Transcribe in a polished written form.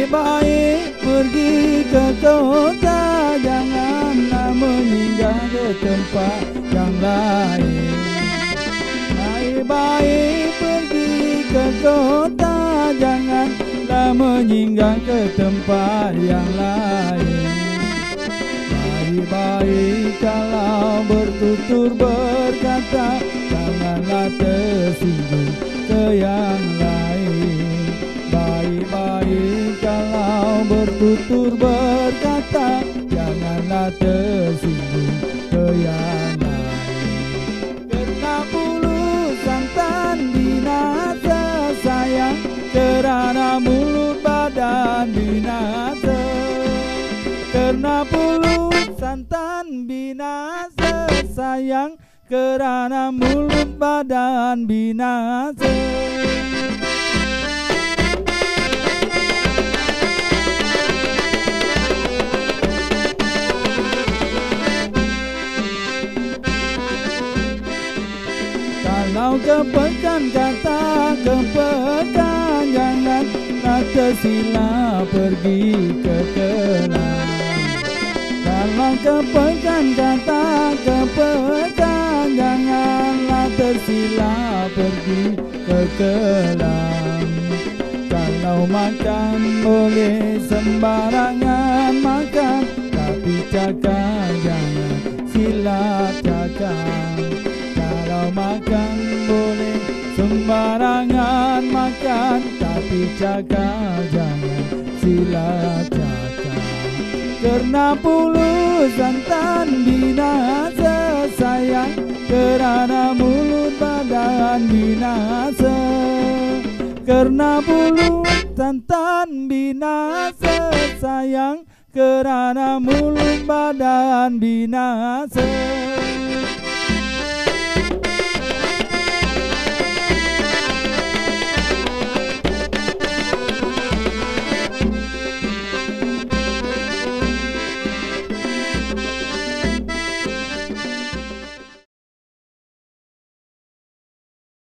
Baik-baik pergi ke kota, janganlah meninggal ke tempat yang lain. Baik-baik pergi ke kota, janganlah meninggal ke tempat yang lain. Baik-baik kalau bertutur berkata, janganlah tersinggung ke yang lain. Baik-baik kalau bertutur berkata, janganlah tersinggung ke yang lain. Kerana mulut santan binasa sayang, kerana mulut badan binasa. Kerana mulut santan binasa sayang, kerana mulut badan binasa. Kalau kepekan kata kepekan, janganlah tersilap pergi ke kelam. Kalau kepekan kata kepekan, janganlah tersilap pergi ke kelam. Kalau makan boleh sembarangan makan, tapi cakap jangan silap cakap. Kalau makan boleh sembarangan makan, tapi cakap jangan silap cakap. Kerana mulut santan binasa sayang, kerana mulut badan binasa. Kerana mulut santan binasa sayang, kerana mulut badan binasa.